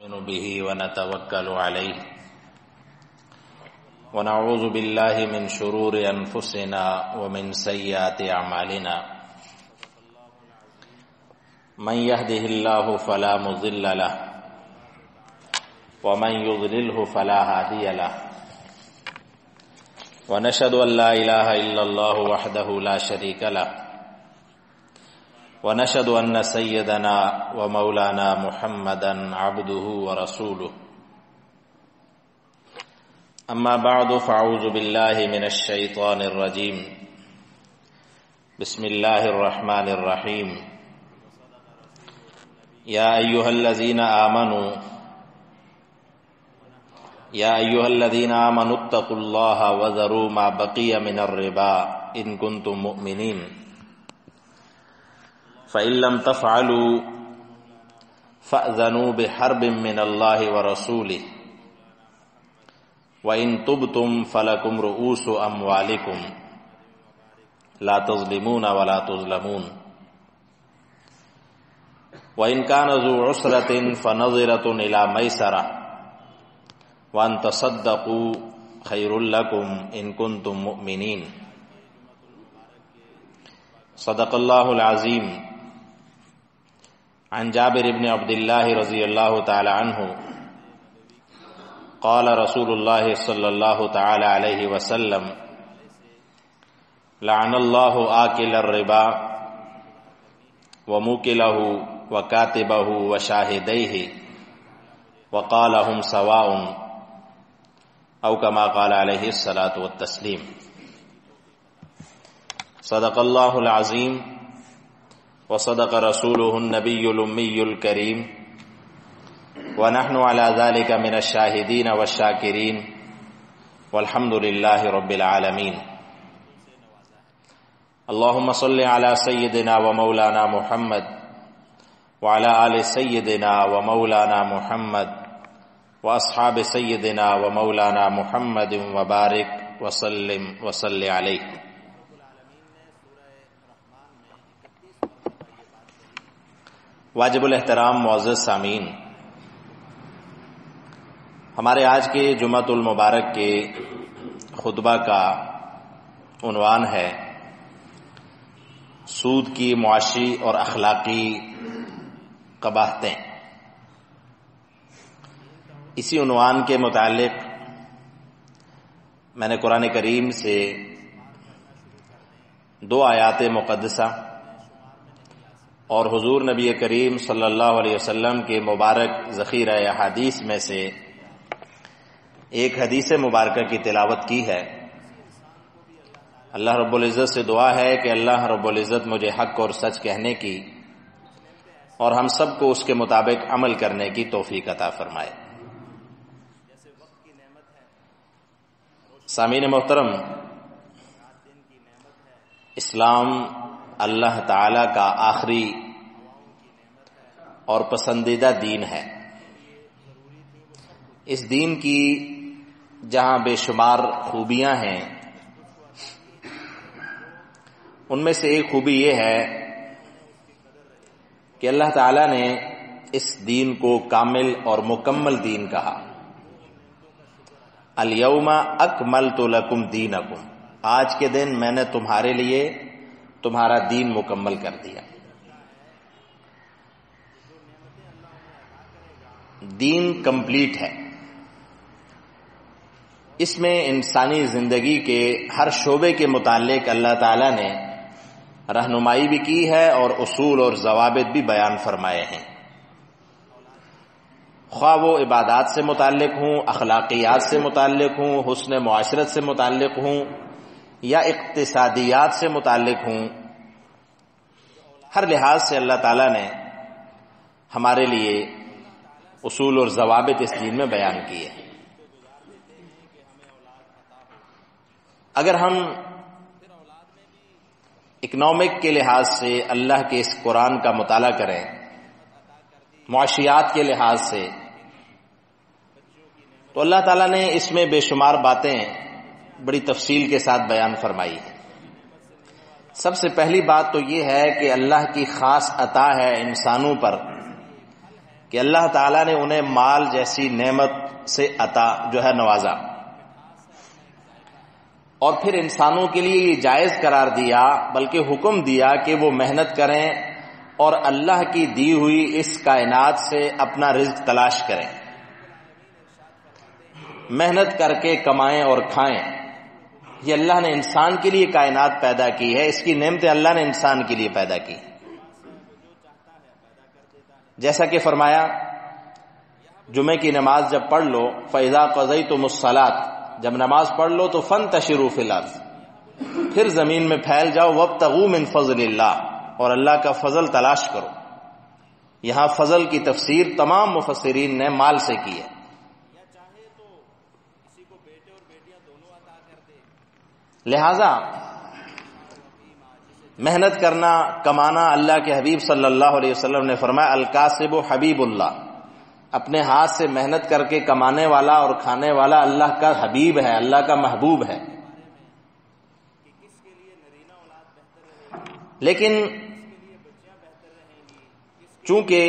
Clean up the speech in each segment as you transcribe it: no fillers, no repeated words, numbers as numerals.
نؤمن به ونتوكل عليه ونعوذ بالله من شرور أنفسنا ومن سيئات أعمالنا من يهده الله فلا مضل له ومن يضلله فلا هادي له ونشهد أن لا إله إلا الله وحده لا شريك له ونشهد أن سيدنا ومولانا محمدا عبده ورسوله أما بعد فأعوذ بالله من الشيطان الرجيم بسم الله الرحمن الرحيم يا أيها الذين آمنوا اتقوا الله وذروا ما بقي من الربا إن كنتم مؤمنين فإن لم تفعلوا فأذنوا بحرب من الله ورسوله وإن تبتم فلكم رؤوس أموالكم لا تظلمون ولا تظلمون وإن كان ذو عسرة فنظرة إلى ميسرة وأن تصدقوا خير لكم إن كنتم مؤمنين صدق الله العظيم عن جابر بن عبد الله رضي الله تعالى عنه قال رسول الله صلى الله تعالى عليه وسلم لعن الله آكل الربا وموكله وكاتبه وشاهديه وقال هم سواء أو كما قال عليه الصلاة والتسليم صدق الله العظيم وصدق رسوله النبي الأمي الكريم ونحن على ذلك من الشاهدين والشاكرين والحمد لله رب العالمين اللهم صل على سيدنا ومولانا محمد وعلى آل سيدنا ومولانا محمد وأصحاب سيدنا ومولانا محمد وبارك وسلم وصل عليه. واجب الاحترام معزز سامعین، ہمارے آج کے جمعۃ المبارک کے خطبہ کا عنوان ہے سود کی معاشی اور اخلاقی قباحتیں. اسی عنوان کے متعلق میں نے قرآن کریم سے 2 آیات مقدسہ اور حضور نبی کریم صلی اللہ علیہ وسلم کے مبارک ذخیرہ احادیث میں سے ایک حدیث مبارکہ کی تلاوت کی ہے. اللہ رب العزت سے دعا ہے کہ اللہ رب العزت مجھے حق اور سچ کہنے کی اور ہم سب کو اس کے مطابق عمل کرنے کی توفیق عطا فرمائے. سامعین محترم، اسلام اللہ تعالی کا آخری اور پسندیدہ دین ہے. اس دین کی جہاں بے شمار خوبیاں ہیں، ان میں سے ایک خوبی یہ ہے کہ اللہ تعالی نے اس دین کو کامل اور مکمل دین کہا. الیوم اکملت لکم دینکم، آج کے دن میں نے تمہارے لیے تمہارا دین مکمل کر دیا. دین کمپلیٹ ہے. اس میں انسانی زندگی کے ہر شعبے کے متعلق اللہ تعالی نے رہنمائی بھی کی ہے اور اصول اور ضوابط بھی بیان فرمائے ہیں. خواہ وہ عبادات سے متعلق ہوں، اخلاقیات سے متعلق ہوں، حسن معاشرت سے متعلق ہوں یا اقتصادیات سے متعلق ہوں، ہر لحاظ سے اللہ تعالیٰ نے ہمارے لیے اصول اور ضوابط اس دین میں بیان کیے. اگر ہم اکنامک کے لحاظ سے اللہ کے اس قرآن کا مطالعہ کریں، معاشیات کے لحاظ سے، تو اللہ تعالیٰ نے اس میں بے شمار باتیں بڑی تفصیل کے ساتھ بیان فرمائی ہے. سب سے پہلی بات تو یہ ہے کہ اللہ کی خاص عطا ہے انسانوں پر کہ اللہ تعالیٰ نے انہیں مال جیسی نعمت سے عطا جو ہے نوازا، اور پھر انسانوں کے لیے یہ جائز قرار دیا، بلکہ حکم دیا کہ وہ محنت کریں اور اللہ کی دی ہوئی اس کائنات سے اپنا رزق تلاش کریں، محنت کر کے کمائیں اور کھائیں۔ یہ اللہ نے انسان کے لیے کائنات پیدا کی ہے، اس کی نعمتیں اللہ نے انسان کے لیے پیدا کی۔ جیسا کہ فرمایا جمعے کی نماز جب پڑھ لو فَإِذَا قَضَيْتُمُ الصَّلَاةَ، جب نماز پڑھ لو تو فَانْتَشِرُوا فِي الْأَرْضِ، پھر زمین میں پھیل جاؤ، وَابْتَغُوا مِنْ فَضْلِ اللَّهِ، اور اللہ کا فضل تلاش کرو۔ یہاں فضل کی تفسیر تمام مفسرین نے مال سے کی ہے۔ لہذا محنت کرنا، کمانا، اللہ کے حبیب صلی اللہ علیہ وسلم نے فرمایا الکاسب حبیب اللہ، اپنے ہاتھ سے محنت کر کے کمانے والا اور کھانے والا اللہ کا حبیب ہے، اللہ کا محبوب ہے۔ لیکن چونکہ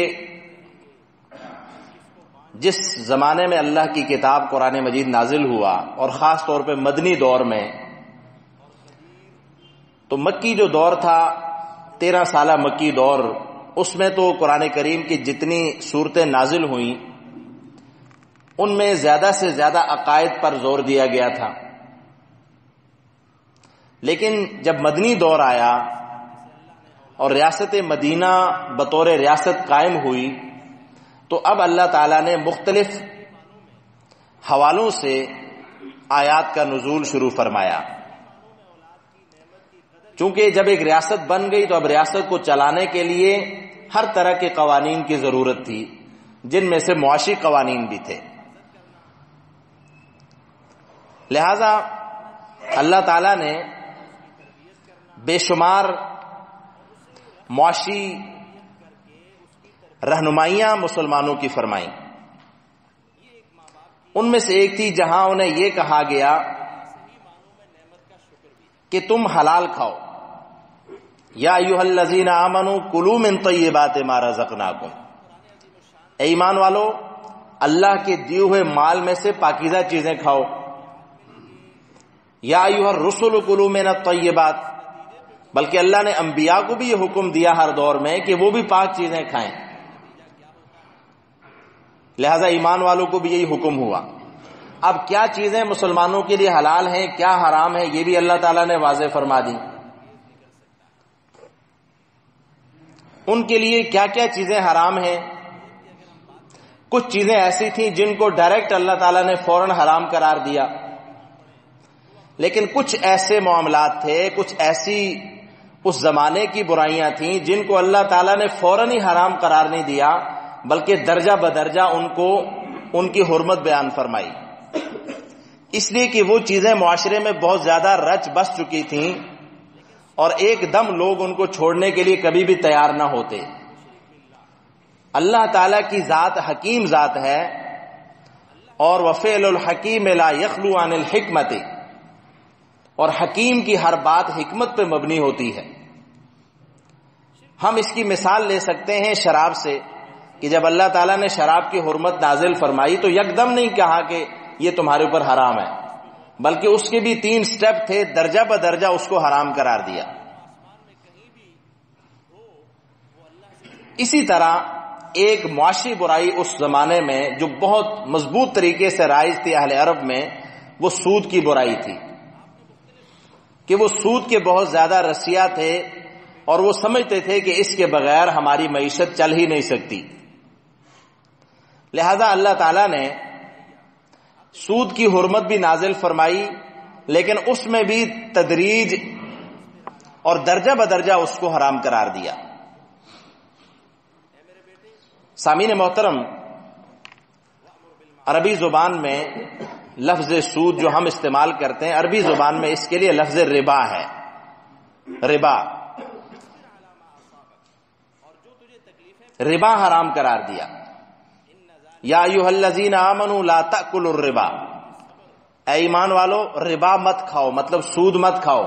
جس زمانے میں اللہ کی کتاب قرآن مجید نازل ہوا، اور خاص طور پہ مدنی دور میں، تو مکی جو دور تھا 13 سالہ مکی دور، اس میں تو قرآن کریم کی جتنی صورتیں نازل ہوئیں ان میں زیادہ سے زیادہ عقائد پر زور دیا گیا تھا۔ لیکن جب مدنی دور آیا اور ریاست مدینہ بطور ریاست قائم ہوئی، تو اب اللہ تعالیٰ نے مختلف حوالوں سے آیات کا نزول شروع فرمایا۔ چونکہ جب ایک ریاست بن گئی تو اب ریاست کو چلانے کے لیے ہر طرح کے قوانین کی ضرورت تھی، جن میں سے معاشی قوانین بھی تھے۔ لہذا اللہ تعالیٰ نے بے شمار معاشی رہنمائیاں مسلمانوں کی فرمائیں۔ ان میں سے ایک تھی جہاں انہیں یہ کہا گیا کہ تم حلال کھاؤ، یا ایھا الذین آمنوا کلوا من طیبات ما رزقناکم، اے ایمان والو اللہ کے دیے ہوئے مال میں سے پاکیزہ چیزیں کھاؤ۔ یا ایھا الرسل کلوا من الطیبات، بلکہ اللہ نے انبیاء کو بھی یہ حکم دیا ہر دور میں کہ وہ بھی پاک چیزیں کھائیں، لہذا ایمان والوں کو بھی یہی حکم ہوا۔ اب کیا چیزیں مسلمانوں کے لیے حلال ہیں، کیا حرام ہے، یہ بھی اللہ تعالیٰ نے واضح فرما دی۔ ان کے لیے کیا کیا چیزیں حرام ہیں۔ کچھ چیزیں ایسی تھیں جن کو ڈائریکٹ اللہ تعالیٰ نے فوراً حرام قرار دیا، لیکن کچھ ایسے معاملات تھے، کچھ ایسی اس زمانے کی برائیاں تھیں جن کو اللہ تعالیٰ نے فوراً ہی حرام قرار نہیں دیا، بلکہ درجہ بدرجہ ان کی حرمت بیان فرمائی، اس لیے کہ وہ چیزیں معاشرے میں بہت زیادہ رچ بس چکی تھیں اور ایک دم لوگ ان کو چھوڑنے کے لیے کبھی بھی تیار نہ ہوتے۔ اللہ تعالیٰ کی ذات حکیم ذات ہے، اور وفعل الحکیم لا یخلو عن الحکمت، اور حکیم کی ہر بات حکمت پہ مبنی ہوتی ہے۔ ہم اس کی مثال لے سکتے ہیں شراب سے، کہ جب اللہ تعالیٰ نے شراب کی حرمت نازل فرمائی تو یکدم نہیں کہا کہ یہ تمہارے اوپر حرام ہے، بلکہ اس کے بھی 3 سٹیپ تھے، درجہ بدرجہ اس کو حرام قرار دیا۔ اسی طرح ایک معاشی برائی اس زمانے میں جو بہت مضبوط طریقے سے رائج تھی اہل عرب میں، وہ سود کی برائی تھی، کہ وہ سود کے بہت زیادہ رسیا تھے اور وہ سمجھتے تھے کہ اس کے بغیر ہماری معیشت چل ہی نہیں سکتی۔ لہذا اللہ تعالیٰ نے سود کی حرمت بھی نازل فرمائی، لیکن اس میں بھی تدریج اور درجہ بدرجہ اس کو حرام قرار دیا۔ سامعین محترم، عربی زبان میں لفظ سود جو ہم استعمال کرتے ہیں، عربی زبان میں اس کے لیے لفظ ربا ہے۔ ربا ربا حرام قرار دیا۔ یا ایھا الذین آمنوا لا تأکلوا الربا، اے ایمان والو ربا مت کھاؤ، مطلب سود مت کھاؤ۔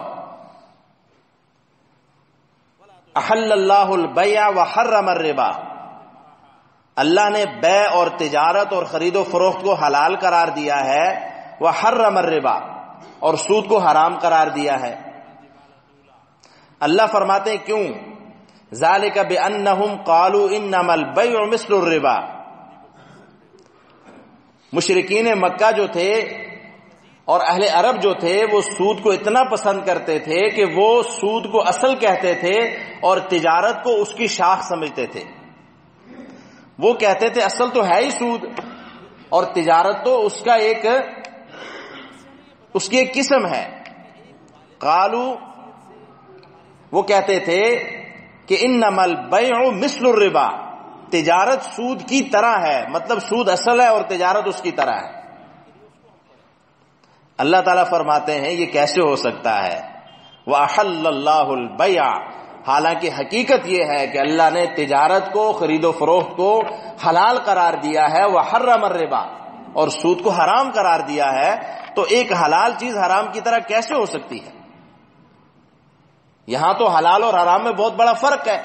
احل اللہ البیع وحرم الربا، اللہ نے بیع اور تجارت اور خرید و فروخت کو حلال قرار دیا ہے، وحرم الربا، اور سود کو حرام قرار دیا ہے۔ اللہ فرماتے ہیں کیوں؟ ذالک بانہم قالوا انما البیع مثل الربا۔ مشرکین مکہ جو تھے اور اہل عرب جو تھے وہ سود کو اتنا پسند کرتے تھے کہ وہ سود کو اصل کہتے تھے اور تجارت کو اس کی شاخ سمجھتے تھے۔ وہ کہتے تھے اصل تو ہے ہی سود اور تجارت تو اس کی ایک قسم ہے۔ قالو، وہ کہتے تھے کہ انما البیع مثل الربا، تجارت سود کی طرح ہے، مطلب سود اصل ہے اور تجارت اس کی طرح ہے۔ اللہ تعالیٰ فرماتے ہیں یہ کیسے ہو سکتا ہے؟ وَأَحَلَّ اللَّهُ الْبَيْعَ، حالانکہ حقیقت یہ ہے کہ اللہ نے تجارت کو، خرید و فروخت کو حلال قرار دیا ہے، وَحَرَّمَ الرِّبَا، اور سود کو حرام قرار دیا ہے۔ تو ایک حلال چیز حرام کی طرح کیسے ہو سکتی ہے؟ یہاں تو حلال اور حرام میں بہت بڑا فرق ہے۔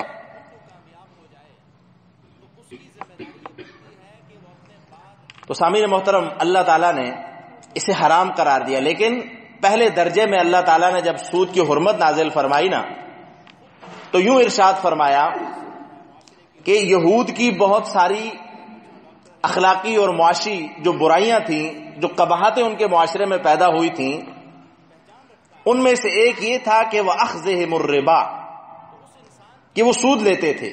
تو سامعین محترم، اللہ تعالیٰ نے اسے حرام قرار دیا، لیکن پہلے درجے میں اللہ تعالیٰ نے جب سود کی حرمت نازل فرمائی نا، تو یوں ارشاد فرمایا کہ یہود کی بہت ساری اخلاقی اور معاشی جو برائیاں تھیں، جو قباحتیں ان کے معاشرے میں پیدا ہوئی تھیں، ان میں سے ایک یہ تھا کہ وَأَخْذِهِمُ الرِّبَا، کہ وہ سود لیتے تھے،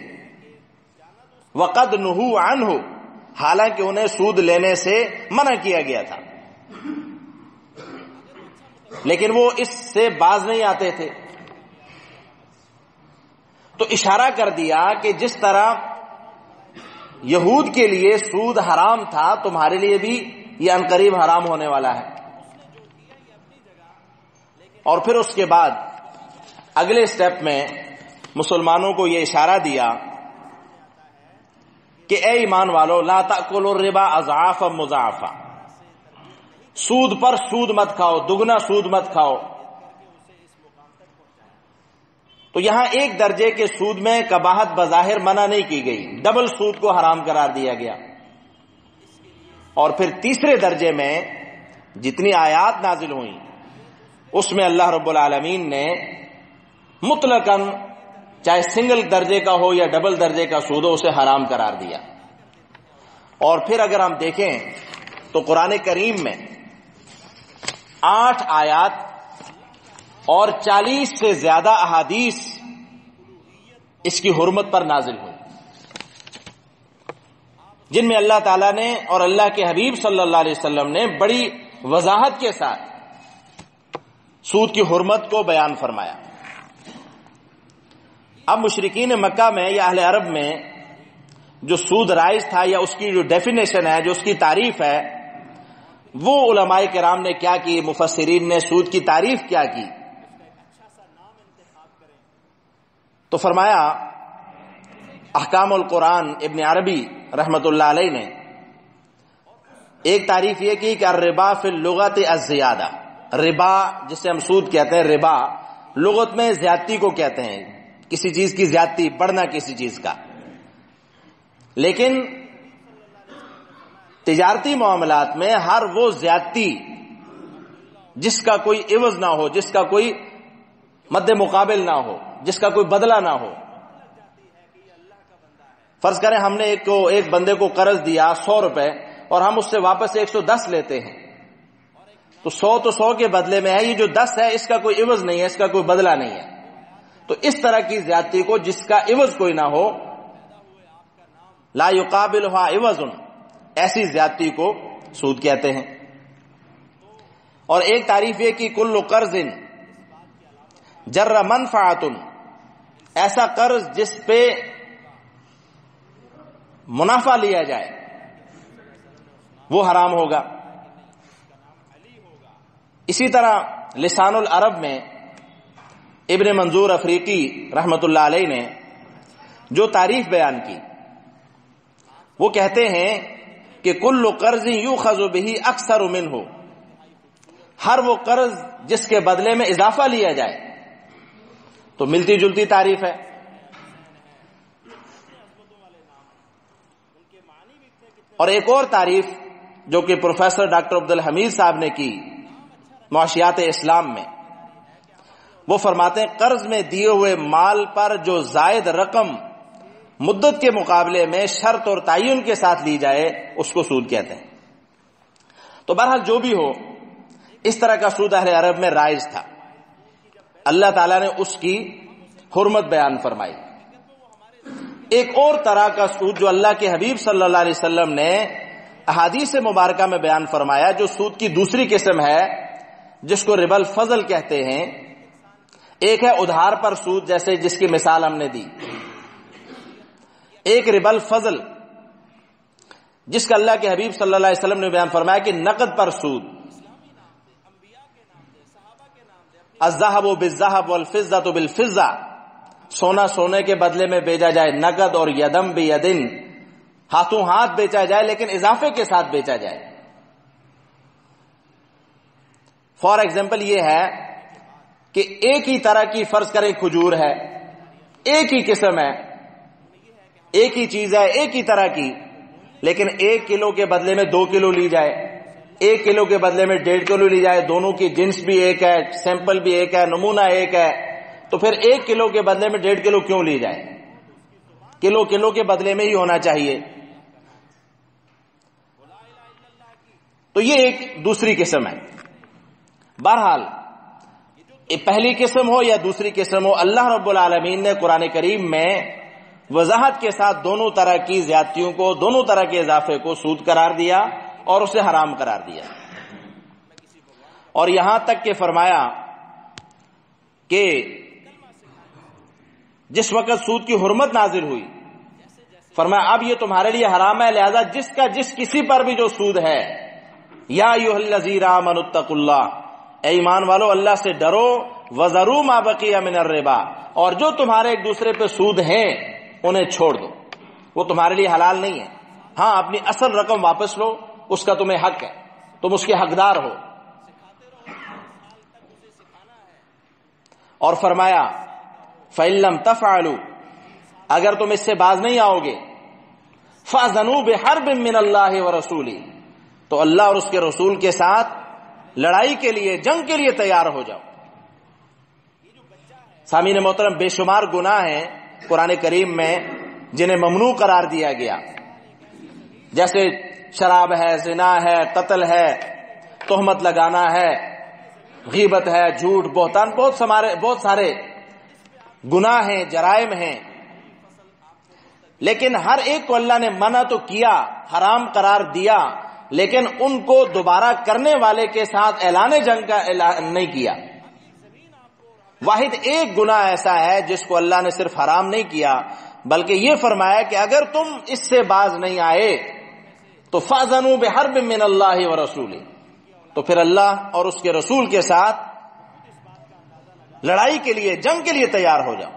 وَقَدْ نُهُوا عَنْهُ، حالانکہ انہیں سود لینے سے منع کیا گیا تھا، لیکن وہ اس سے باز نہیں آتے تھے۔ تو اشارہ کر دیا کہ جس طرح یہود کے لیے سود حرام تھا، تمہارے لیے بھی یہ عنقریب حرام ہونے والا ہے۔ اور پھر اس کے بعد اگلے سٹیپ میں مسلمانوں کو یہ اشارہ دیا کہ اے ایمان والو، لا تأکلوا الربا اضعافا مضاعفا، سود پر سود مت کھاؤ، دگنا سود مت کھاؤ۔ تو یہاں ایک درجے کے سود میں قباحت بظاہر منع نہیں کی گئی، ڈبل سود کو حرام قرار دیا گیا۔ اور پھر تیسرے درجے میں جتنی آیات نازل ہوئیں اس میں اللہ رب العالمین نے مطلقاً چاہے سنگل درجے کا ہو یا ڈبل درجے کا سود ہو اسے حرام قرار دیا۔ اور پھر اگر ہم دیکھیں تو قرآن کریم میں 8 آیات اور 40 سے زیادہ احادیث اس کی حرمت پر نازل ہوئی، جن میں اللہ تعالیٰ نے اور اللہ کے حبیب صلی اللہ علیہ وسلم نے بڑی وضاحت کے ساتھ سود کی حرمت کو بیان فرمایا۔ اب مشرکین مکہ میں یا اہل عرب میں جو سود رائج تھا، یا اس کی جو ڈیفینیشن ہے، جو اس کی تعریف ہے، وہ علماء کرام نے کیا کی، مفسرین نے سود کی تعریف کیا کی؟ تو فرمایا احکام القرآن ابن عربی رحمت اللہ علیہ نے ایک تعریف یہ کی کہ الربا فی اللغت الزیادہ، ربا جسے ہم سود کہتے ہیں، ربا لغت میں زیادتی کو کہتے ہیں، کسی چیز کی زیادتی، بڑھنا کسی چیز کا۔ لیکن تجارتی معاملات میں ہر وہ زیادتی جس کا کوئی عوض نہ ہو، جس کا کوئی مد مقابل نہ ہو، جس کا کوئی بدلہ نہ ہو۔ فرض کریں ہم نے ایک بندے کو قرض دیا 100 روپے اور ہم اس سے واپس 110 لیتے ہیں، تو 100 تو 100 کے بدلے میں ہے، یہ جو 10 ہے اس کا کوئی عوض نہیں ہے، اس کا کوئی بدلہ نہیں ہے۔ تو اس طرح کی زیادتی کو جس کا عوض کوئی نہ ہو، لا یقابلھا عوض، ایسی زیادتی کو سود کہتے ہیں۔ اور ایک تعریف یہ کہ کل قرض جر منفعۃ، ایسا قرض جس پہ منافع لیا جائے وہ حرام ہوگا۔ اسی طرح لسان العرب میں ابن منظور افریقی رحمت اللہ علیہ نے جو تعریف بیان کی، وہ کہتے ہیں کہ کل قرض یؤخذ به اکثر منہ، ہر وہ قرض جس کے بدلے میں اضافہ لیا جائے، تو ملتی جلتی تعریف ہے۔ اور ایک اور تعریف جو کہ پروفیسر ڈاکٹر عبدالحمید صاحب نے کی معاشیات اسلام میں، وہ فرماتے ہیں قرض میں دیے ہوئے مال پر جو زائد رقم مدت کے مقابلے میں شرط اور تعین کے ساتھ لی جائے اس کو سود کہتے ہیں۔ تو بہرحال جو بھی ہو، اس طرح کا سود اہل عرب میں رائج تھا، اللہ تعالیٰ نے اس کی حرمت بیان فرمائی۔ ایک اور طرح کا سود جو اللہ کے حبیب صلی اللہ علیہ وسلم نے احادیث مبارکہ میں بیان فرمایا، جو سود کی دوسری قسم ہے جس کو ربا الفضل کہتے ہیں، ایک ہے ادھار پر سود، جیسے جس کی مثال ہم نے دی۔ ایک ربا الفضل جس کا اللہ کے حبیب صلی اللہ علیہ وسلم نے بیان فرمایا کہ نقد پر سود، الذهب بالذهب والفضة بالفضة، سونا سونے کے بدلے میں بیچا جائے، نقد اور یدم بیدن، ہاتھوں ہاتھ بیچا جائے لیکن اضافے کے ساتھ بیچا جائے۔ فار ایگزامپل یہ ہے کہ ایک ہی طرح کی فرض کریں کھجور ہے، ایک ہی قسم ہے، ایک ہی چیز ہے، ایک ہی طرح کی، لیکن 1 کلو کے بدلے میں 2 کلو لی جائے، 1 کلو کے بدلے میں 1.5 کلو لی جائے، دونوں کی جنس بھی ایک ہے، سیمپل بھی ایک ہے، نمونہ ایک ہے، تو پھر 1 کلو کے بدلے میں 1.5 کلو کیوں لی جائے؟ کلو کے بدلے میں ہی ہونا چاہیے۔ تو یہ ایک دوسری قسم ہے۔ بہرحال پہلی قسم ہو یا دوسری قسم ہو، اللہ رب العالمین نے قرآن کریم میں وضاحت کے ساتھ دونوں طرح کی زیادتیوں کو، دونوں طرح کے اضافے کو سود قرار دیا اور اسے حرام قرار دیا، اور یہاں تک کہ فرمایا کہ جس وقت سود کی حرمت نازل ہوئی، فرمایا اب یہ تمہارے لیے حرام ہے، لہذا جس کسی پر بھی جو سود ہے، یا ایھا الذین آمنوا اتقوا اللہ، اے ایمان والو اللہ سے ڈرو، وذروا ما بقی من الربا، اور جو تمہارے ایک دوسرے پہ سود ہیں انہیں چھوڑ دو، وہ تمہارے لیے حلال نہیں ہے۔ ہاں اپنی اصل رقم واپس لو، اس کا تمہیں حق ہے، تم اس کے حقدار ہو۔ اور فرمایا فَإِن لَّمْ تَفْعَلُوا، اگر تم اس سے باز نہیں آؤ گے، فَأْذَنُوا بِحَرْبٍ مِّنَ اللَّهِ وَرَسُولِهِ، تو اللہ اور اس کے رسول کے ساتھ لڑائی کے لیے، جنگ کے لیے تیار ہو جاؤ۔ سامعین محترم، بے شمار گناہ ہیں قرآن کریم میں جنہیں ممنوع قرار دیا گیا، جیسے شراب ہے، زنا ہے، قتل ہے، تہمت لگانا ہے، غیبت ہے، جھوٹ، بہتان، بہت سارے گناہ ہیں، جرائم ہیں، لیکن ہر ایک کو اللہ نے منع تو کیا، حرام قرار دیا، لیکن ان کو دوبارہ کرنے والے کے ساتھ اعلان جنگ کا اعلان نہیں کیا۔ واحد ایک گناہ ایسا ہے جس کو اللہ نے صرف حرام نہیں کیا، بلکہ یہ فرمایا کہ اگر تم اس سے باز نہیں آئے تو فَأْذَنُوا بِحَرْبٍ مِّنَ اللَّهِ وَرَسُولِهِ، تو پھر اللہ اور اس کے رسول کے ساتھ لڑائی کے لیے، جنگ کے لیے تیار ہو جاؤ۔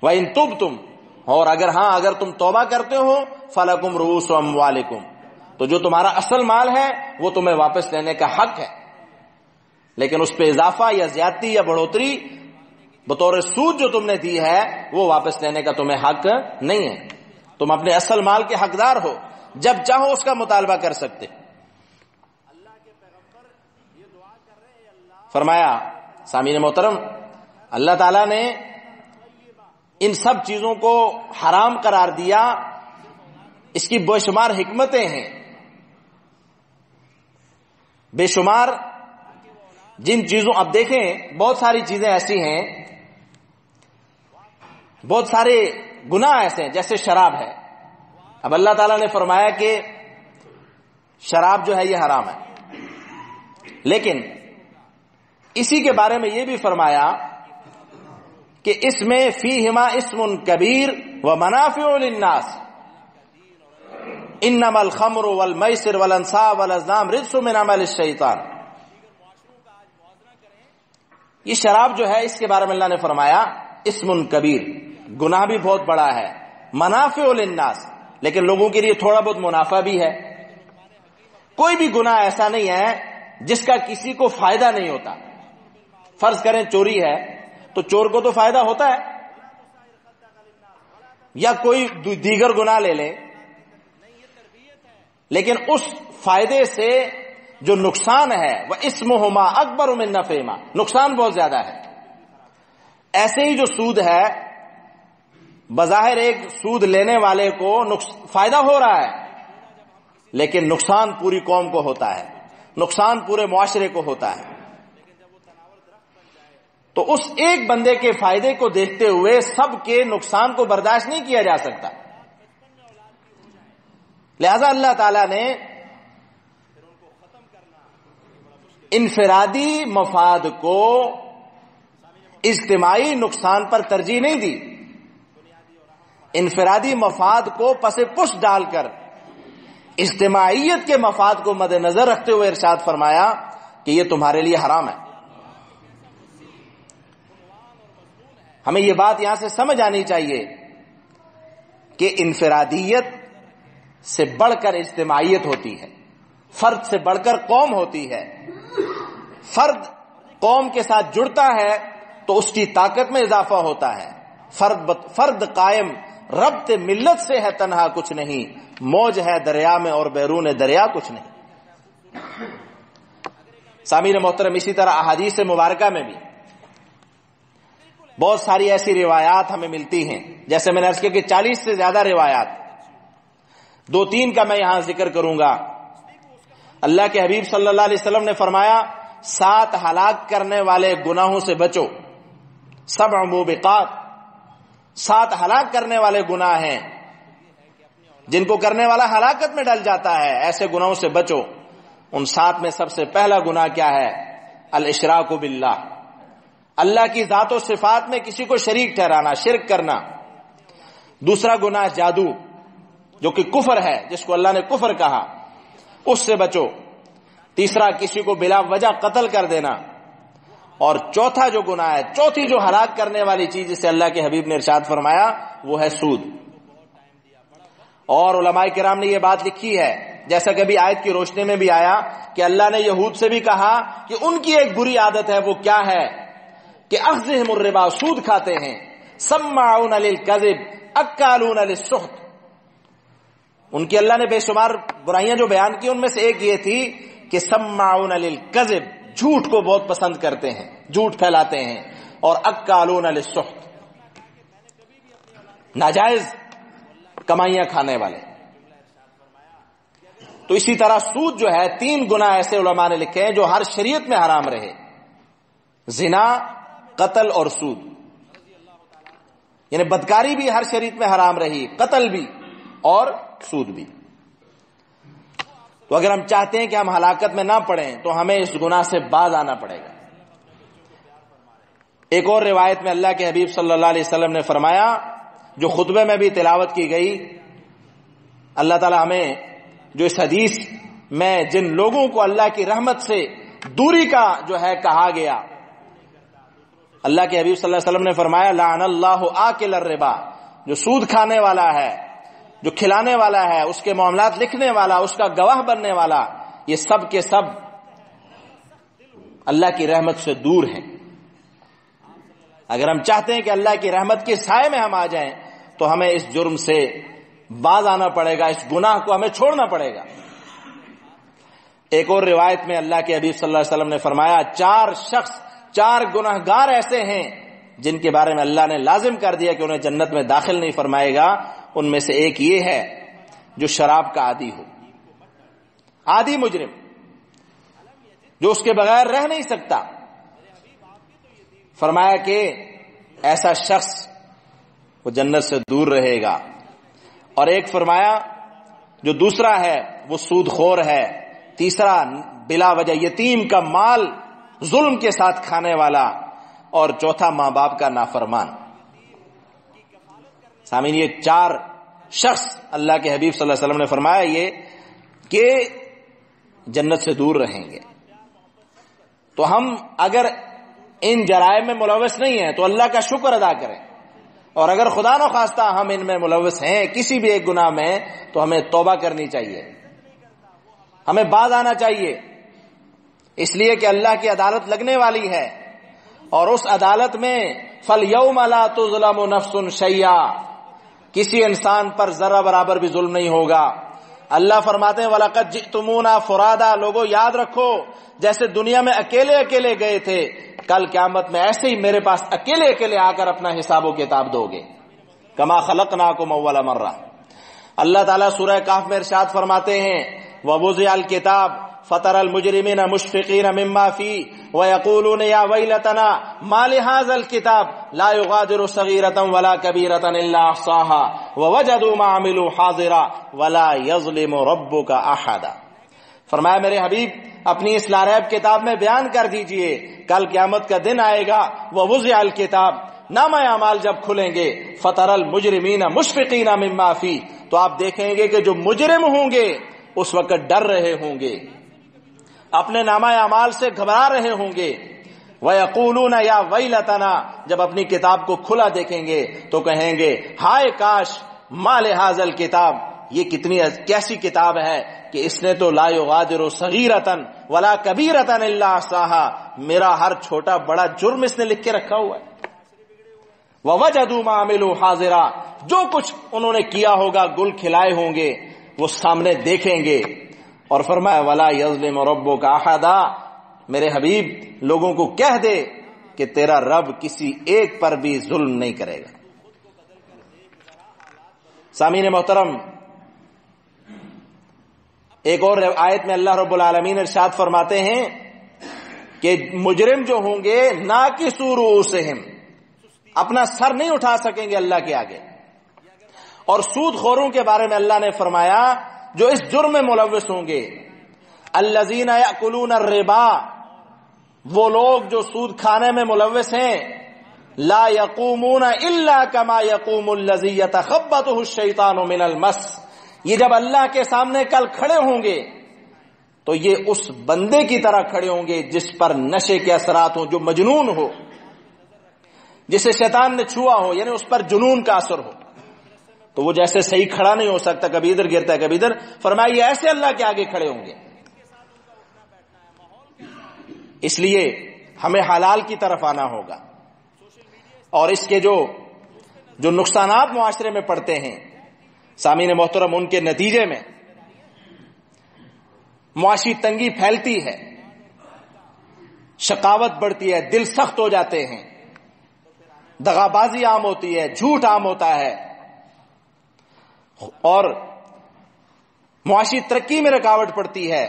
وَإِن تُبْتُمْ، اور اگر تم توبہ کرتے ہو، فَلَكُمْ رُءُوسُ أَمْوَالِكُمْ، تو جو تمہارا اصل مال ہے وہ تمہیں واپس لینے کا حق ہے، لیکن اس پہ اضافہ یا زیادتی یا بڑھوتری بطور سود جو تم نے دی ہے وہ واپس لینے کا تمہیں حق نہیں ہے۔ تم اپنے اصل مال کے حقدار ہو، جب چاہو اس کا مطالبہ کر سکتے۔ فرمایا سامعین محترم، اللہ تعالیٰ نے ان سب چیزوں کو حرام قرار دیا، اس کی بے شمار حکمتیں ہیں، بے شمار جن چیزوں، اب دیکھیں بہت ساری چیزیں ایسی ہیں، بہت سارے گناہ ایسے ہیں، جیسے شراب ہے۔ اب اللہ تعالیٰ نے فرمایا کہ شراب جو ہے یہ حرام ہے، لیکن اسی کے بارے میں یہ بھی فرمایا کہ اس میں فیہما اسم کبیر ومنافع للناس، انما الخمر والمیسر والانصاب والازلام رجس من عمل الشیطان۔ یہ شراب جو ہے اس کے بارے میں اللہ نے فرمایا اسم کبیر، گناہ بھی بہت بڑا ہے، منافع للناس، لیکن لوگوں کے لیے تھوڑا بہت منافع بھی ہے۔ کوئی بھی گناہ ایسا نہیں ہے جس کا کسی کو فائدہ نہیں ہوتا۔ فرض کریں چوری ہے تو چور کو تو فائدہ ہوتا ہے، یا کوئی دیگر گناہ لے لیں، لیکن اس فائدے سے جو نقصان ہے وہ اسمہما اکبر من نفعہما، نقصان بہت زیادہ ہے۔ ایسے ہی جو سود ہے، بظاہر ایک سود لینے والے کو فائدہ ہو رہا ہے، لیکن نقصان پوری قوم کو ہوتا ہے، نقصان پورے معاشرے کو ہوتا ہے۔ تو اس ایک بندے کے فائدے کو دیکھتے ہوئے سب کے نقصان کو برداشت نہیں کیا جا سکتا، لہذا اللہ تعالیٰ نے انفرادی مفاد کو اجتماعی نقصان پر ترجیح نہیں دی، انفرادی مفاد کو پس پش ڈال کر اجتماعیت کے مفاد کو مد نظر رکھتے ہوئے ارشاد فرمایا کہ یہ تمہارے لیے حرام ہے۔ ہمیں یہ بات یہاں سے سمجھ آنی چاہیے کہ انفرادیت سے بڑھ کر اجتماعیت ہوتی ہے، فرد سے بڑھ کر قوم ہوتی ہے۔ فرد قوم کے ساتھ جڑتا ہے تو اس کی طاقت میں اضافہ ہوتا ہے۔ فرد قائم ربط ملت سے ہے تنہا کچھ نہیں، موج ہے دریا میں اور بیرون دریا کچھ نہیں۔ سامعین محترم، اسی طرح احادیث مبارکہ میں بھی بہت ساری ایسی روایات ہمیں ملتی ہیں، جیسے میں نے عرض کیا کہ 40 سے زیادہ روایات، 2-3 کا میں یہاں ذکر کروں گا۔ اللہ کے حبیب صلی اللہ علیہ وسلم نے فرمایا 7 ہلاک کرنے والے گناہوں سے بچو، 7 موبقات، 7 ہلاک کرنے والے گناہ ہیں جن کو کرنے والا ہلاکت میں ڈل جاتا ہے، ایسے گناہوں سے بچو۔ ان 7 میں سب سے پہلا گناہ کیا ہے؟ الاشراک باللہ، اللہ کی ذات و صفات میں کسی کو شریک ٹھہرانا، شرک کرنا۔ دوسرا گناہ جادو، جو کہ کفر ہے، جس کو اللہ نے کفر کہا، اس سے بچو۔ تیسرا کسی کو بلا وجہ قتل کر دینا۔ اور چوتھا جو گناہ ہے، چوتھی جو ہلاک کرنے والی چیز جسے اللہ کے حبیب نے ارشاد فرمایا وہ ہے سود۔ اور علماء کرام نے یہ بات لکھی ہے، جیسا کہ ابھی آیت کی روشنی میں بھی آیا کہ اللہ نے یہود سے بھی کہا کہ ان کی ایک بری عادت ہے، وہ کیا ہے کہ اخذہم الربا، سود کھاتے ہیں، سماعون للکذب اکالون للسحت۔ ان کی اللہ نے بے شمار برائیاں جو بیان کی، ان میں سے ایک یہ تھی کہ سماعون للکذب، جھوٹ کو بہت پسند کرتے ہیں، جھوٹ پھیلاتے ہیں، اور اکالون للسحت، ناجائز کمائیاں کھانے والے۔ تو اسی طرح سود جو ہے، 3 گناہ ایسے علماء نے لکھے ہیں جو ہر شریعت میں حرام رہے، زنا، قتل اور سود۔ یعنی بدکاری بھی ہر شریعت میں حرام رہی، قتل بھی اور سود بھی۔ تو اگر ہم چاہتے ہیں کہ ہم ہلاکت میں نہ پڑیں تو ہمیں اس گناہ سے باز آنا پڑے گا۔ ایک اور روایت میں اللہ کے حبیب صلی اللہ علیہ وسلم نے فرمایا، جو خطبے میں بھی تلاوت کی گئی، اللہ تعالی ہمیں جو اس حدیث میں جن لوگوں کو اللہ کی رحمت سے دوری کا جو ہے کہا گیا، اللہ کے حبیب صلی اللہ علیہ وسلم نے فرمایا لعن اللہ آکل الربا، جو سود کھانے والا ہے، جو کھلانے والا ہے، اس کے معاملات لکھنے والا، اس کا گواہ بننے والا، یہ سب کے سب اللہ کی رحمت سے دور ہیں۔ اگر ہم چاہتے ہیں کہ اللہ کی رحمت کے سائے میں ہم آ جائیں تو ہمیں اس جرم سے باز آنا پڑے گا، اس گناہ کو ہمیں چھوڑنا پڑے گا۔ ایک اور روایت میں اللہ کے حبیب صلی اللہ علیہ وسلم نے فرمایا 4 گناہگار ایسے ہیں جن کے بارے میں اللہ نے لازم کر دیا کہ انہیں جنت میں داخل نہیں فرمائے گا۔ ان میں سے ایک یہ ہے جو شراب کا عادی ہو، عادی مجرم، جو اس کے بغیر رہ نہیں سکتا۔ فرمایا کہ ایسا شخص وہ جنت سے دور رہے گا۔ اور ایک فرمایا جو دوسرا ہے وہ سود خور ہے، تیسرا بلا وجہ یتیم کا مال ظلم کے ساتھ کھانے والا، اور چوتھا ماں باپ کا نافرمان۔ سامعین، یہ 4 شخص اللہ کے حبیب صلی اللہ علیہ وسلم نے فرمایا یہ کہ جنت سے دور رہیں گے۔ تو ہم اگر ان جرائم میں ملوث نہیں ہیں تو اللہ کا شکر ادا کریں، اور اگر خدا نخواستہ ہم ان میں ملوث ہیں کسی بھی ایک گناہ میں تو ہمیں توبہ کرنی چاہیے، ہمیں باز آنا چاہیے، اس لیے کہ اللہ کی عدالت لگنے والی ہے، اور اس عدالت میں فَالْيَوْمَ لَا تُظْلَمُ نَفْسٌ شَيْئًا، کسی انسان پر ذرہ برابر بھی ظلم نہیں ہوگا۔ اللہ فرماتے ہیں وَلَقَدْ جِئْتُمُونَا فُرَادًا، لوگوں یاد رکھو جیسے دنیا میں اکیلے اکیلے گئے تھے، کل قیامت میں ایسے ہی میرے پاس اکیلے اکیلے آ کر اپنا حساب و کتاب دو گے، کما خلقناکم اول مرہ۔ اللہ تعالیٰ سورہ کہف میں ارشاد فرماتے ہیں وَوُضِعَ الْكِتَابُ فَتَرَى الْمُجْرِمِينَ مُشْفِقِينَ مِمَّا فِيهِ وَيَقُولُونَ يَا وَيْلَتَنَا مَا لِهَذَا الْكِتَابِ لَا يُغَادِرُ صَغِيرَةً وَلَا كَبِيرَةً إِلَّا أَحْصَاهَا وَوَجَدُوا مَا عَمِلُوا حَاضِرًا وَلَا يَظْلِمُ رَبُّكَ أَحَدًا۔ فرمایا میرے حبیب اپنی اس لاریب کتاب میں بیان کر دیجئے، کل قیامت کا دن آئے گا، وَوُضِعَ الْكِتَابُ، نامہ اعمال جب کھلیں گے، فَتَرَى الْمُجْرِمِينَ مُشْفِقِينَ مِمَّا فِيهِ، تو آپ دیکھیں گے کہ جو مجرم ہوں گے اس وقت ڈر رہے ہوں گے، اپنے نامہ اعمال سے گھبرا رہے ہوں گے۔ وَيَقُولُونَ يَا وَيْلَتَنَا، جب اپنی کتاب کو کھلا دیکھیں گے تو کہیں گے ہائے کاش، مَا لِهَذَا الْكِتَابِ، یہ کتنی کیسی کتاب ہے کہ اس نے تو لا یغادر صغیرۃ ولا کبیرۃ الا احصاها، میرا ہر چھوٹا بڑا جرم اس نے لکھ کے رکھا ہوا ہے۔ وَوَجَدُوا مَا عَمِلُوا حَاضِرًا، جو کچھ انہوں نے کیا ہوگا، گل کھلائے ہوں گے، وہ سامنے دیکھیں گے۔ اور فرمایا وَلَا يَظْلِمُ رَبُّكَ أَحَدًا، میرے حبیب لوگوں کو کہہ دے کہ تیرا رب کسی ایک پر بھی ظلم نہیں کرے گا۔ سامعین محترم، ایک اور آیت میں اللہ رب العالمین ارشاد فرماتے ہیں کہ مجرم جو ہوں گے ناکسو رؤوسہم، اپنا سر نہیں اٹھا سکیں گے اللہ کے آگے۔ اور سود خوروں کے بارے میں اللہ نے فرمایا جو اس جرم میں ملوث ہوں گے، الذین یأکلون الربا، وہ لوگ جو سود کھانے میں ملوث ہیں، لا یقومون الا کما یقوم الذی یتخبطہ الشیطان من المس، یہ جب اللہ کے سامنے کل کھڑے ہوں گے تو یہ اس بندے کی طرح کھڑے ہوں گے جس پر نشے کے اثرات ہوں، جو مجنون ہو، جسے شیطان نے چھوا ہو، یعنی اس پر جنون کا اثر ہو، تو وہ جیسے صحیح کھڑا نہیں ہو سکتا، کبھی ادھر گرتا ہے کبھی ادھر، فرمایا یہ ایسے اللہ کے آگے کھڑے ہوں گے۔ اس لیے ہمیں حلال کی طرف آنا ہوگا، اور اس کے جو نقصانات معاشرے میں پڑتے ہیں سامعین محترم، ان کے نتیجے میں معاشی تنگی پھیلتی ہے، شقاوت بڑھتی ہے، دل سخت ہو جاتے ہیں، دغابازی عام ہوتی ہے، جھوٹ عام ہوتا ہے، اور معاشی ترقی میں رکاوٹ پڑتی ہے۔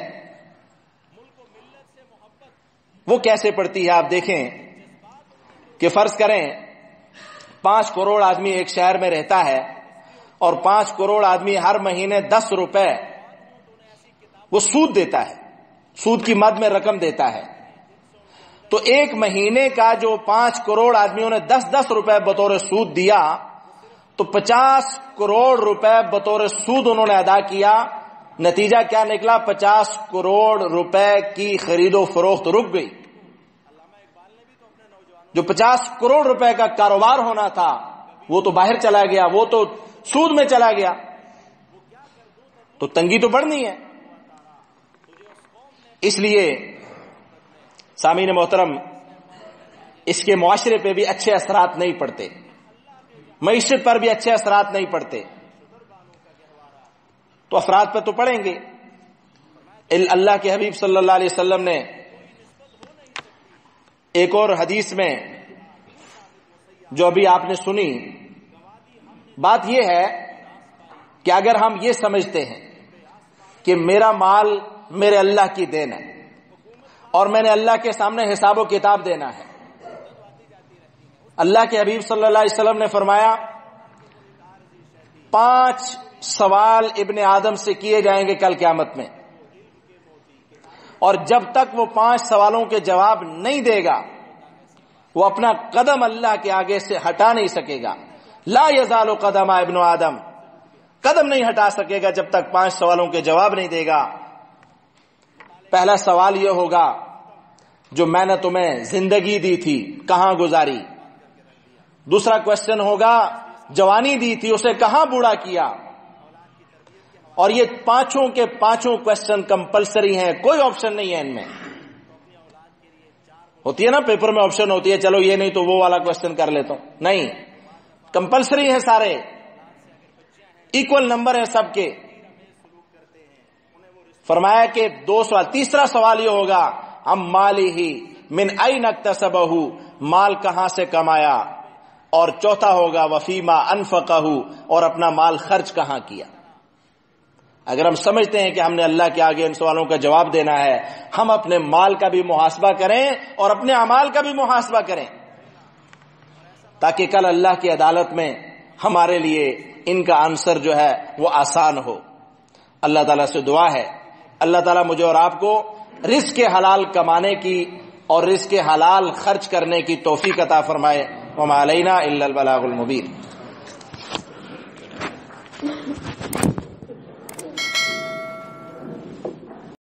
وہ کیسے پڑتی ہے؟ آپ دیکھیں کہ فرض کریں 5 کروڑ آدمی ایک شہر میں رہتا ہے اور 5 کروڑ آدمی ہر مہینے 10 روپے وہ سود دیتا ہے، سود کی مد میں رقم دیتا ہے، تو ایک مہینے کا جو 5 کروڑ آدمیوں نے 10-10 روپے بطور سود دیا تو 50 کروڑ روپے بطور سود انہوں نے ادا کیا۔ نتیجہ کیا نکلا؟ 50 کروڑ روپے کی خرید و فروخت رک گئی۔ جو 50 کروڑ روپے کا کاروبار ہونا تھا وہ تو باہر چلا گیا، وہ تو سود میں چلا گیا، تو تنگی تو بڑھنی ہے۔ اس لیے سامعین محترم، اس کے معاشرے پہ بھی اچھے اثرات نہیں پڑتے، معیشت پر بھی اچھے اثرات نہیں پڑتے، تو افراد پہ تو پڑیں گے۔ اللہ کے حبیب صلی اللہ علیہ وسلم نے ایک اور حدیث میں جو ابھی آپ نے سنی، بات یہ ہے کہ اگر ہم یہ سمجھتے ہیں کہ میرا مال میرے اللہ کی دین ہے اور میں نے اللہ کے سامنے حساب و کتاب دینا ہے، اللہ کے حبیب صلی اللہ علیہ وسلم نے فرمایا 5 سوال ابن آدم سے کیے جائیں گے کل قیامت میں، اور جب تک وہ 5 سوالوں کے جواب نہیں دے گا وہ اپنا قدم اللہ کے آگے سے ہٹا نہیں سکے گا۔ لا یزال قدم ابن آدم، قدم نہیں ہٹا سکے گا جب تک 5 سوالوں کے جواب نہیں دے گا۔ پہلا سوال یہ ہوگا جو میں نے تمہیں زندگی دی تھی کہاں گزاری؟ دوسرا کوشچن ہوگا جوانی دی تھی اسے کہاں بوڑھا کیا؟ اور یہ 5 کے 5 کوشچن کمپلسری ہیں، کوئی آپشن نہیں ہے ان میں۔ ہوتی ہے نا پیپر میں آپشن ہوتی ہے، چلو یہ نہیں تو وہ والا کوشچن کر لیتا ہوں، نہیں، کمپلسری ہے، سارے ایکول نمبر ہیں سب کے۔ فرمایا کہ 2 سوال، تیسرا سوال یہ ہوگا ام مالہ من این اکتسبہ، مال کہاں سے کمایا، اور چوتھا ہوگا وفیما انفقہ، اور اپنا مال خرچ کہاں کیا۔ اگر ہم سمجھتے ہیں کہ ہم نے اللہ کے آگے ان سوالوں کا جواب دینا ہے، ہم اپنے مال کا بھی محاسبہ کریں اور اپنے اعمال کا بھی محاسبہ کریں، تاکہ کل اللہ کی عدالت میں ہمارے لیے ان کا آنسر جو ہے وہ آسان ہو۔ اللہ تعالیٰ سے دعا ہے اللہ تعالیٰ مجھے اور آپ کو رزق حلال کمانے کی اور رزق حلال خرچ کرنے کی توفیق عطا فرمائے۔ وما علینا الا البلاغ المبین۔